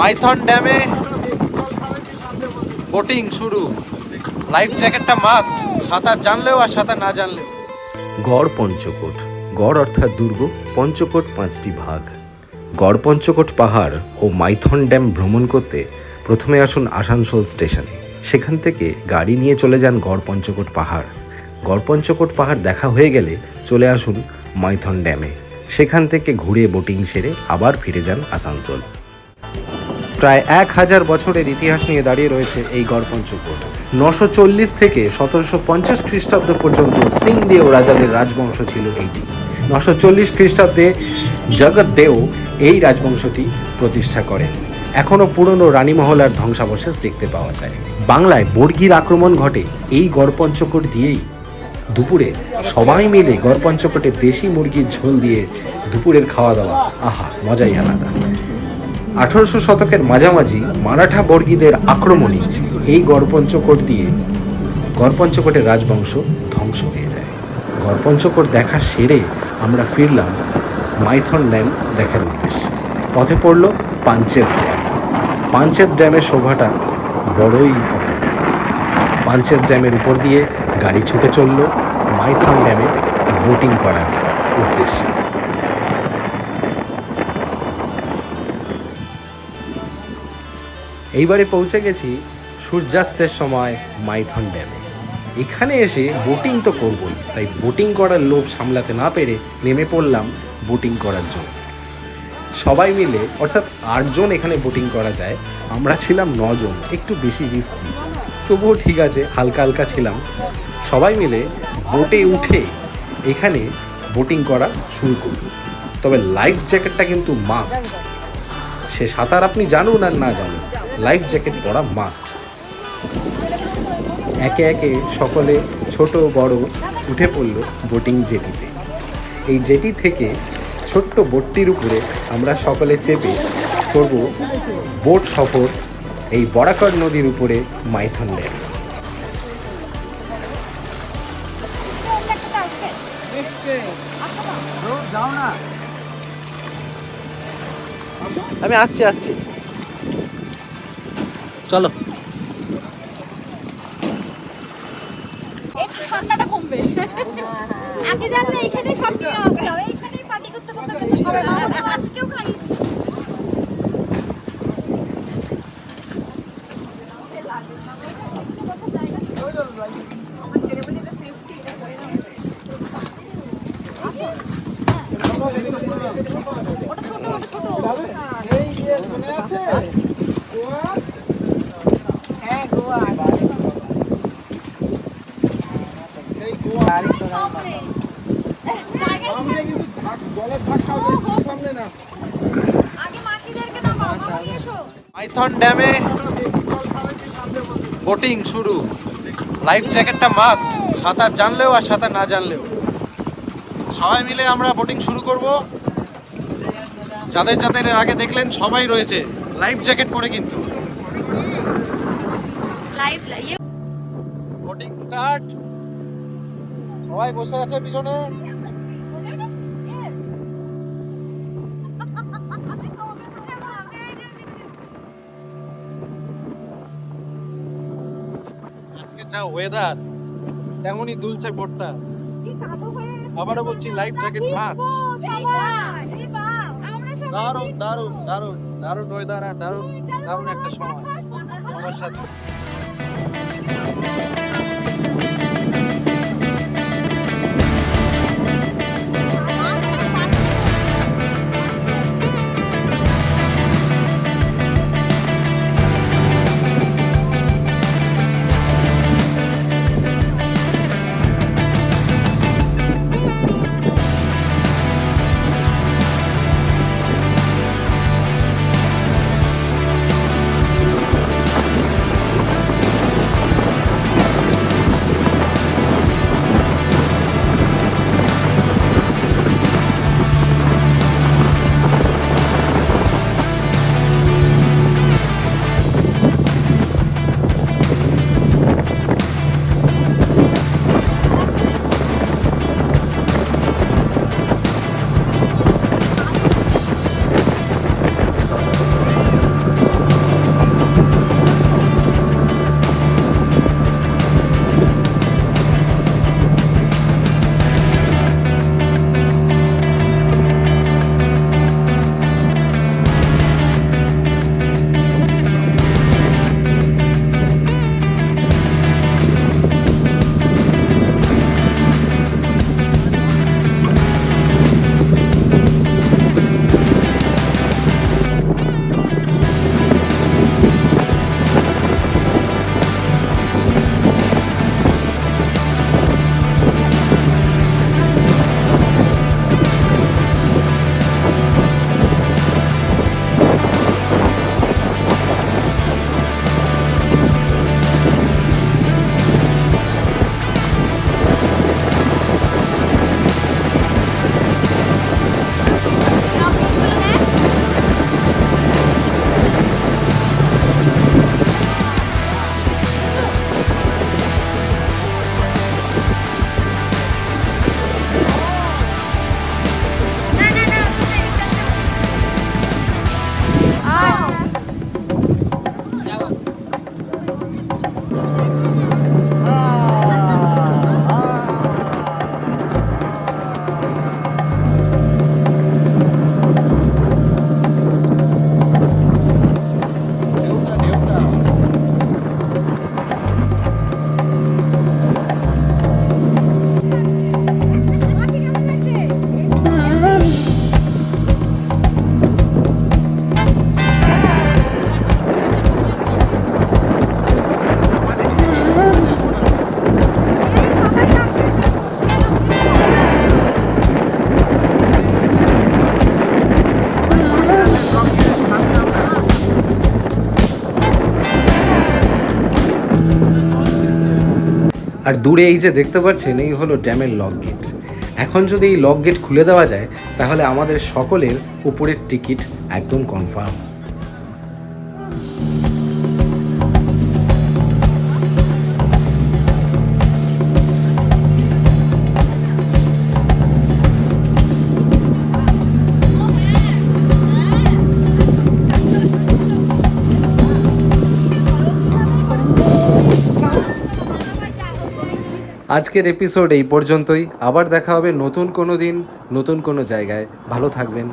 Maithon ড্যামে boating শুরু। Life জ্যাকেটটা must, সাঁতার জানলেও আর সাঁতার না জানলেও। গড় পঞ্চকোট। গড় অর্থাৎ দুর্গ, পঞ্চকোট 5টি ভাগ। গড় পঞ্চকোট পাহাড় ও মাইথন ড্যাম ভ্রমণ করতে প্রথমে আসুন আসানসোল স্টেশনে। সেখান থেকে গাড়ি নিয়ে চলে যান গড় পঞ্চকোট পাহাড়। গড় পঞ্চকোট পাহাড় দেখা হয়ে গেলে চলে আসুন মাইথন ড্যামে। সেখান থেকে ঘুরে বোটিং সেরে আবার ফিরে যান আসানসোল। প্রায় 1000 বছরের ইতিহাস নিয়ে দাঁড়িয়ে রয়েছে এই গড় পঞ্চকোট। 940 থেকে 1750 খ্রিস্টাব্দ পর্যন্ত সিংদেও রাজাদের রাজবংশ ছিল এইটি। 940 খ্রিস্টাব্দে জগৎদেও এই রাজবংশটি প্রতিষ্ঠা করেন। এখনও পুরনো রানীমহলার ধ্বংসাবশেষ দেখতে পাওয়া যায়। বাংলায় বর্গীর আক্রমণ ঘটে এই গড় পঞ্চকোট দিয়েই। দুপুরে সবাই মিলে গড় পঞ্চকোটে দেশি মুরগির ঝোল দিয়ে দুপুরের খাওয়া দাওয়া, আহা, মজাই আলাদা। 1800 শতকের মাঝামাঝি মারাঠা বর্গীদের আক্রমণে এই গড় পঞ্চকোট দিয়ে গড় পঞ্চকোটের রাজবংশ ধ্বংস হয়ে যায়। গড় পঞ্চকোট দেখা সেরে আমরা ফিরলাম মাইথন ড্যাম দেখার উদ্দেশ্যে। পথে পড়ল পাঞ্চেত ড্যাম। পাঞ্চেত ড্যামের শোভাটা বড়ই অপূর্ব। পাঞ্চেত ড্যামের উপর দিয়ে গাড়ি ছুটে চলল মাইথন ড্যামে বোটিং করার উদ্দেশ্যে। এইবারে পৌঁছে গেছি সূর্যাস্তের সময় মাইথন ড্যামে। এখানে এসে বোটিং তো করবই, তাই বোটিং করার লোভ সামলাতে না পেরে নেমে পড়লাম বোটিং করার জন্য। সবাই মিলে, অর্থাৎ 8 জন এখানে বোটিং করা যায়, আমরা ছিলাম 9 জন, একটু বেশি রিস্কি, তবুও ঠিক আছে, হালকা হালকা ছিলাম। সবাই মিলে বোটে উঠে এখানে বোটিং করা শুরু করব। তবে লাইফ জ্যাকেটটা কিন্তু মাস্ট। সে সাঁতার আপনি জানুন আর না জানুন, লাইফ জ্যাকেট পরা মাস্ট। একে একে সকলে ছোট বড় উঠে পড়ল বোটিং জেটিতে। এই জেটি থেকে ছোট্ট বোটটির উপরে আমরা সকলে চেপে করব বোট সফর এই বরাকর নদীর উপরে মাইথন ড্যাম। আমি আসছি চলো। ঠান্ডাটা কমবে। আগে জানলে এখানে সব নিয়ে আসতে হবে, এখানে পার্টি করতে করতে যেতে সবাই কেউ খাই। হ্যাঁ, গোয়া মাইথন ড্যামে বোটিং শুরু। লাইফ জ্যাকেটটা মাস্ট, সাঁতার জানলেও আর সাঁতার না জানলেও। সবাই মিলে আমরা বোটিং শুরু করব। যাদের যাদের এর আগে দেখলেন সবাই রয়েছে লাইফ জ্যাকেট পরে, কিন্তু বোটিং স্টার্ট। সবাই বসে আছে পিছনে। আজকে যা ওয়েদার, তেমনই দুলছে বোটটা। আবারও বলছি, লাইফ জ্যাকেট মাস্ট। দারুণ দারুণ দারুণ দারুণ ওয়েদার আর দারুণ দারুণ একটা সময় আমার সাথে। আর দূরে এই যে দেখতে পাচ্ছেন এই হলো ড্যামের লক গেট। এখন যদি এই লক গেট খুলে দেওয়া যায় তাহলে আমাদের সকলের উপরের টিকিট একদম কনফার্ম। আজকের এপিসোড এই পর্যন্তই। আবার দেখা হবে নতুন কোনো দিন, নতুন কোনো জায়গায়। ভালো থাকবেন।